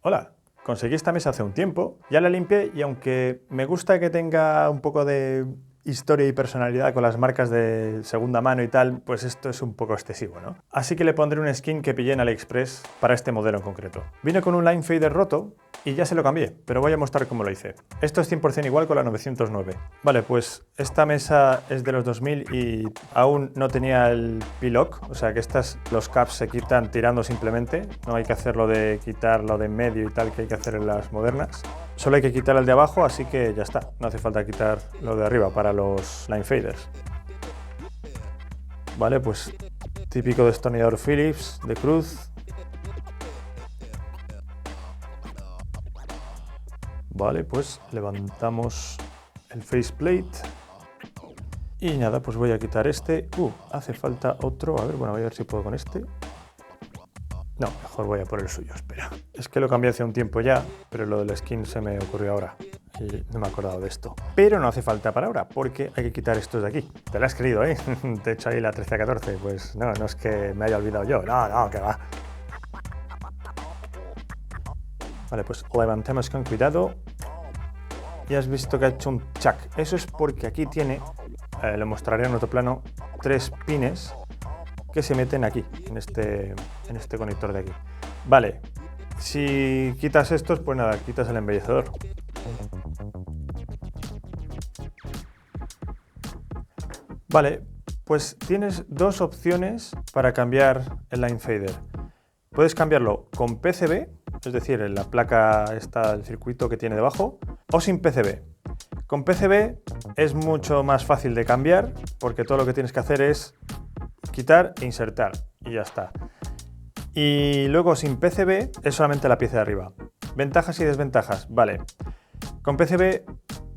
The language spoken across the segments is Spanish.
Hola, conseguí esta mesa hace un tiempo, ya la limpié y aunque me gusta que tenga un poco de historia y personalidad con las marcas de segunda mano y tal, pues esto es un poco excesivo, ¿no? Así que le pondré un skin que pillé en AliExpress para este modelo en concreto. Vino con un line fader roto y ya se lo cambié, pero voy a mostrar cómo lo hice. Esto es 100% igual con la 909. Vale, pues esta mesa es de los 2000 y aún no tenía el P-Lock, o sea que los caps se quitan tirando simplemente, no hay que hacerlo de quitarlo de en medio y tal que hay que hacer en las modernas. Solo hay que quitar el de abajo, así que ya está, no hace falta quitar lo de arriba para los line faders. Vale, pues típico destornillador Phillips de cruz. Vale, pues levantamos el faceplate. Y nada, pues voy a quitar este. Hace falta otro. A ver, bueno, voy a ver si puedo con este. No, mejor voy a por el suyo, espera. Es que lo cambié hace un tiempo ya, pero lo del skin se me ocurrió ahora. Y no me he acordado de esto. Pero no hace falta para ahora, porque hay que quitar estos de aquí. Te la has creído, ¿eh? Te he hecho ahí la 13-14. Pues no, no es que me haya olvidado yo. No, que va. Vale, pues levantemos con cuidado. Y has visto que ha hecho un chac. Eso es porque aquí tiene, lo mostraré en otro plano, 3 pines que se meten aquí, en este conector de aquí. Vale, si quitas estos, pues nada, quitas el embellecedor. Vale, pues tienes dos opciones para cambiar el line fader. Puedes cambiarlo con PCB, es decir, en la placa está el circuito que tiene debajo, o sin PCB. Con PCB es mucho más fácil de cambiar porque todo lo que tienes que hacer es quitar e insertar y ya está. Y luego sin PCB es solamente la pieza de arriba. Ventajas y desventajas. Vale, con PCB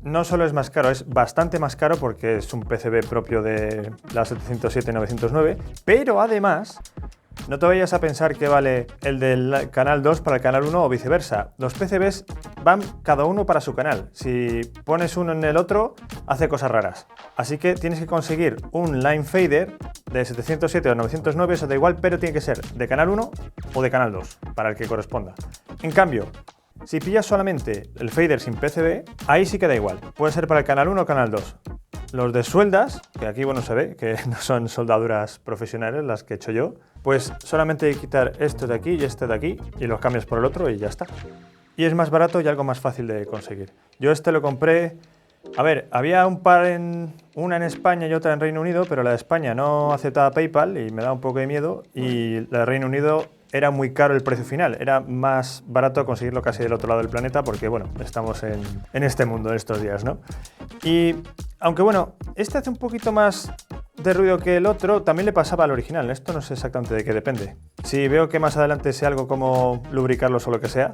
no solo es más caro, es bastante más caro porque es un PCB propio de la 707-909, pero además no te vayas a pensar que vale el del canal 2 para el canal 1 o viceversa. Los PCBs van cada uno para su canal. Si pones uno en el otro, hace cosas raras. Así que tienes que conseguir un line fader de 707 o 909, eso da igual, pero tiene que ser de canal 1 o de canal 2, para el que corresponda. En cambio, si pillas solamente el fader sin PCB, ahí sí que da igual. Puede ser para el canal 1 o canal 2. Los de sueldas, que aquí bueno se ve que no son soldaduras profesionales las que he hecho yo, pues solamente hay que quitar esto de aquí y este de aquí y los cambias por el otro y ya está. Y es más barato y algo más fácil de conseguir. Yo este lo compré, a ver, había un par una en España y otra en Reino Unido, pero la de España no aceptaba PayPal y me da un poco de miedo, y la de Reino Unido era muy caro el precio final, era más barato conseguirlo casi del otro lado del planeta porque, bueno, estamos en este mundo en estos días, ¿no? Y aunque, bueno, este hace un poquito más de ruido que el otro, también le pasaba al original. Esto no sé exactamente de qué depende. Si veo que más adelante sea algo como lubricarlos o lo que sea,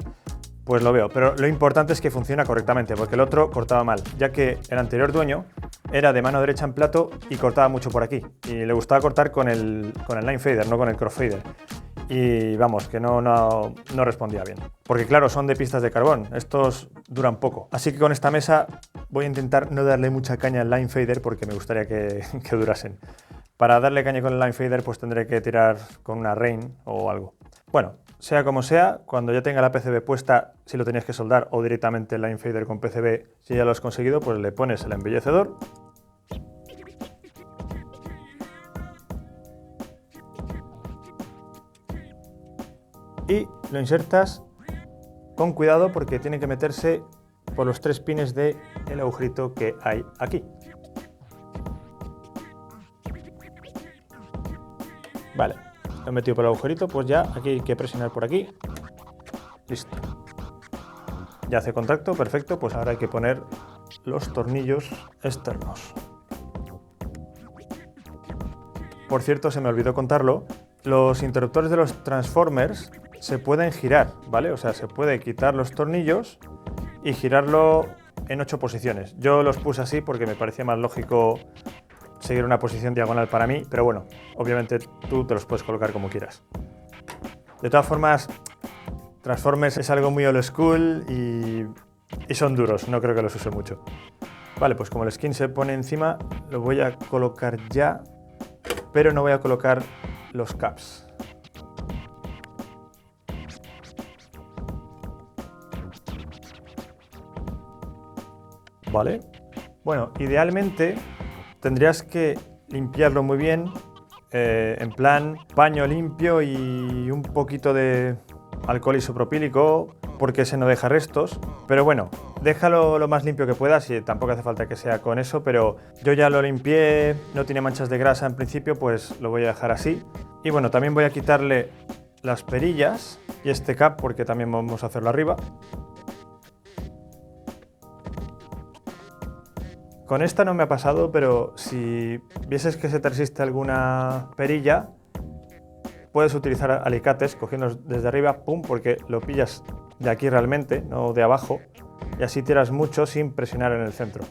pues lo veo, pero lo importante es que funciona correctamente, porque el otro cortaba mal, ya que el anterior dueño era de mano derecha en plato y cortaba mucho por aquí, y le gustaba cortar con el line fader, no con el crossfader. Y vamos, que no respondía bien. Porque claro, son de pistas de carbón, estos duran poco. Así que con esta mesa voy a intentar no darle mucha caña al line fader porque me gustaría que durasen. Para darle caña con el line fader pues tendré que tirar con una Rain o algo. Bueno, sea como sea, cuando ya tenga la PCB puesta, si lo tenías que soldar o directamente el line fader con PCB, si ya lo has conseguido, pues le pones el embellecedor. Y lo insertas con cuidado porque tiene que meterse por los 3 pines del agujerito que hay aquí. Vale, lo he metido por el agujerito, pues ya aquí hay que presionar por aquí. Listo. Ya hace contacto, perfecto, pues ahora hay que poner los tornillos externos. Por cierto, se me olvidó contarlo, los interruptores de los transformers se pueden girar, ¿vale? O sea, se puede quitar los tornillos y girarlo en 8 posiciones. Yo los puse así porque me parecía más lógico seguir una posición diagonal para mí, pero bueno, obviamente tú te los puedes colocar como quieras. De todas formas, Transformers es algo muy old school y son duros, no creo que los use mucho. Vale, pues como el skin se pone encima, lo voy a colocar ya, pero no voy a colocar los caps. ¿vale? Bueno, idealmente tendrías que limpiarlo muy bien, en plan paño limpio y un poquito de alcohol isopropílico, porque se no deja restos. Pero bueno, déjalo lo más limpio que puedas y tampoco hace falta que sea con eso, pero yo ya lo limpié, no tiene manchas de grasa en principio, pues lo voy a dejar así. Y bueno, también voy a quitarle las perillas y este cap porque también vamos a hacerlo arriba. Con esta no me ha pasado, pero si vieses que se te resiste alguna perilla, puedes utilizar alicates cogiéndolos desde arriba, pum, porque lo pillas de aquí realmente, no de abajo, y así tiras mucho sin presionar en el centro.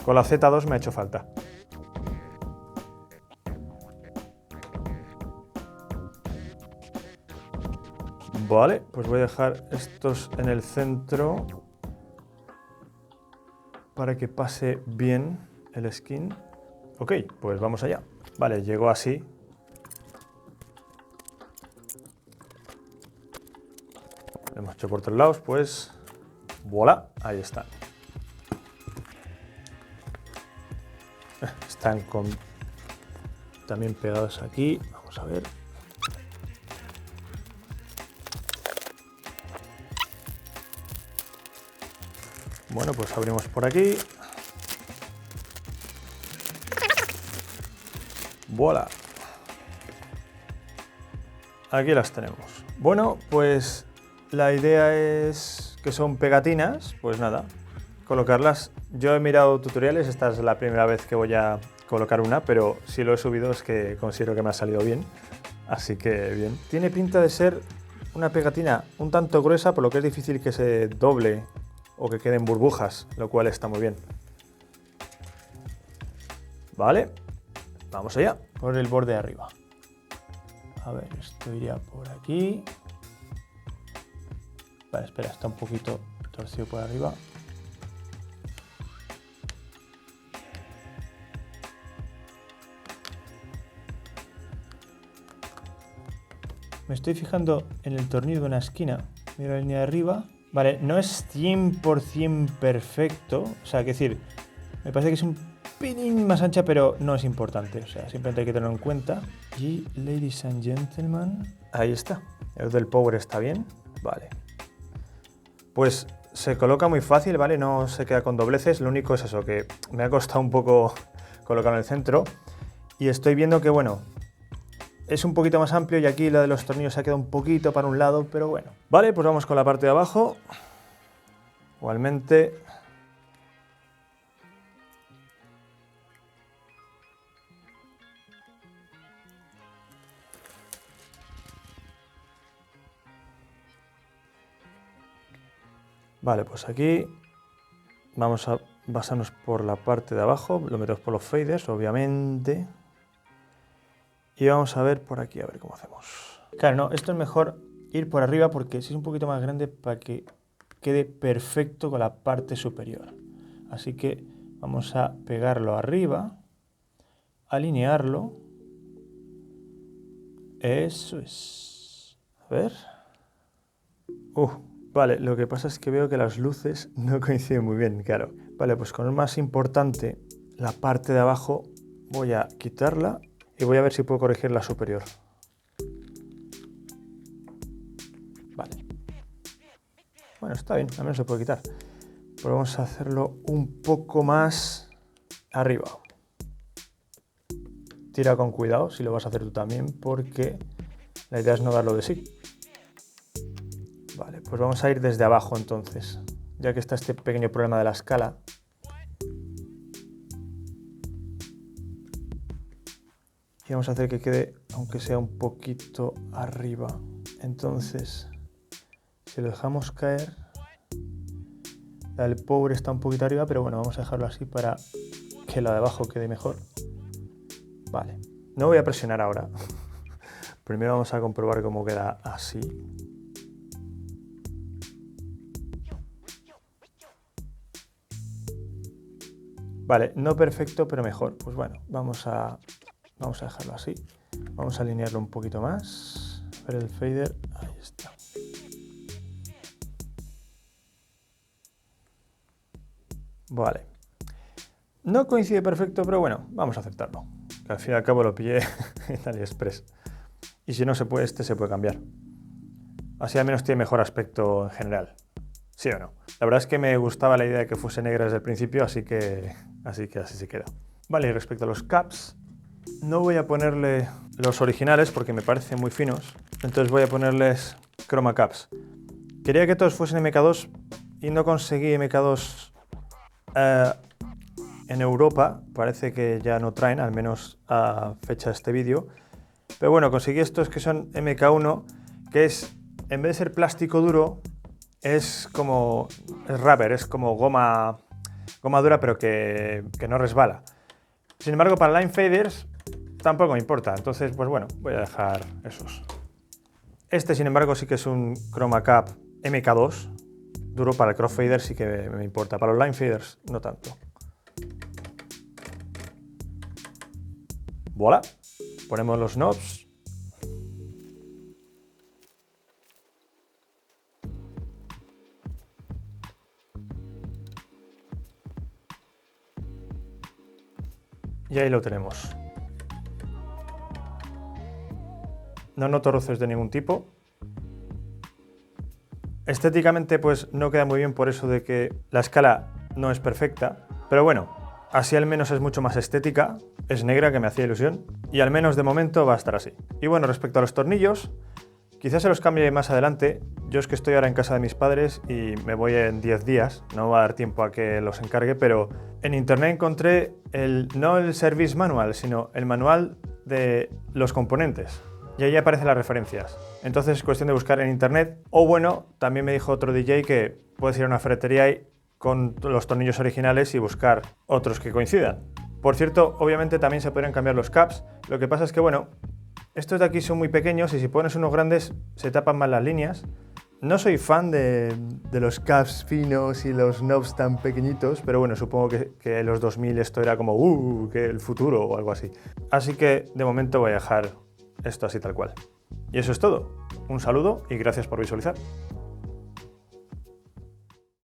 Con la Z2 me ha hecho falta. Vale, pues voy a dejar estos en el centro para que pase bien el skin. Ok, pues vamos allá. Vale, llegó así. Lo hemos hecho por todos lados, pues voilà, ahí están. Están también pegados aquí. Vamos a ver. Bueno, pues abrimos por aquí. Voilà. Aquí las tenemos. Bueno, pues la idea es que son pegatinas, pues nada, colocarlas. Yo he mirado tutoriales, esta es la primera vez que voy a colocar una, pero si lo he subido es que considero que me ha salido bien, así que bien. Tiene pinta de ser una pegatina un tanto gruesa, por lo que es difícil que se doble o que queden burbujas, lo cual está muy bien. Vale, vamos allá, por el borde de arriba. A ver, esto iría por aquí. Vale, espera, está un poquito torcido por arriba. Me estoy fijando en el tornillo de una esquina. Miro la línea de arriba. Vale, no es 100% perfecto. O sea, que decir, me parece que es un pelín más ancha, pero no es importante. O sea, simplemente hay que tenerlo en cuenta. Y, ladies and gentlemen, ahí está. El del power está bien. Vale. Pues se coloca muy fácil, ¿vale? No se queda con dobleces. Lo único es eso, que me ha costado un poco colocarlo en el centro. Y estoy viendo que, bueno, es un poquito más amplio y aquí la de los tornillos se ha quedado un poquito para un lado, pero bueno. Vale, pues vamos con la parte de abajo. Igualmente. Vale, pues aquí vamos a basarnos por la parte de abajo. Lo metemos por los faders, obviamente. Y vamos a ver por aquí, a ver cómo hacemos. Claro, no, esto es mejor ir por arriba porque si es un poquito más grande para que quede perfecto con la parte superior. Así que vamos a pegarlo arriba, alinearlo. Eso es. A ver. Vale, lo que pasa es que veo que las luces no coinciden muy bien, claro. Vale, pues con el más importante, la parte de abajo, voy a quitarla y voy a ver si puedo corregir la superior. Vale. Bueno, está bien, al menos se puede quitar. Pero vamos a hacerlo un poco más arriba. Tira con cuidado si lo vas a hacer tú también, porque la idea es no darlo de sí. Vale, pues vamos a ir desde abajo entonces, ya que está este pequeño problema de la escala. Y vamos a hacer que quede, aunque sea un poquito arriba. Entonces, si lo dejamos caer, el power está un poquito arriba, pero bueno, vamos a dejarlo así para que la de abajo quede mejor. Vale, no voy a presionar ahora. Primero vamos a comprobar cómo queda así. Vale, no perfecto, pero mejor. Pues bueno, vamos a dejarlo así. Vamos a alinearlo un poquito más. A ver el fader, ahí está. Vale. No coincide perfecto, pero bueno, vamos a aceptarlo. Que al fin y al cabo lo pillé en AliExpress. Y si no se puede, se puede cambiar. Así al menos tiene mejor aspecto en general. ¿Sí o no? La verdad es que me gustaba la idea de que fuese negra desde el principio, así que así se queda. Vale, y respecto a los caps, no voy a ponerle los originales porque me parecen muy finos. Entonces voy a ponerles Chroma Caps. Quería que todos fuesen MK2 y no conseguí MK2 en Europa. Parece que ya no traen, al menos a fecha de este vídeo. Pero bueno, conseguí estos que son MK1, que es, en vez de ser plástico duro, es rubber, es como goma dura, pero que no resbala. Sin embargo, para line faders tampoco me importa, entonces pues bueno, voy a dejar esos. Este, sin embargo, sí que es un Chroma Cap MK2, duro. Para el crossfader sí que me importa, para los line faders no tanto. Voilà, ponemos los knobs. Y ahí lo tenemos. No noto roces de ningún tipo. Estéticamente pues no queda muy bien por eso de que la escala no es perfecta. Pero bueno, así al menos es mucho más estética. Es negra, que me hacía ilusión. Y al menos de momento va a estar así. Y bueno, respecto a los tornillos, quizás se los cambie más adelante. Yo es que estoy ahora en casa de mis padres y me voy en 10 días. No va a dar tiempo a que los encargue, pero en internet encontré no el service manual, sino el manual de los componentes. Y ahí aparecen las referencias. Entonces es cuestión de buscar en internet. O bueno, también me dijo otro DJ que puedes ir a una ferretería con los tornillos originales y buscar otros que coincidan. Por cierto, obviamente también se podrían cambiar los caps. Lo que pasa es que, bueno, estos de aquí son muy pequeños y si pones unos grandes se tapan más las líneas. No soy fan de los caps finos y los knobs tan pequeñitos, pero bueno, supongo que en los 2000 esto era como que el futuro o algo así. Así que de momento voy a dejar esto así tal cual. Y eso es todo. Un saludo y gracias por visualizar.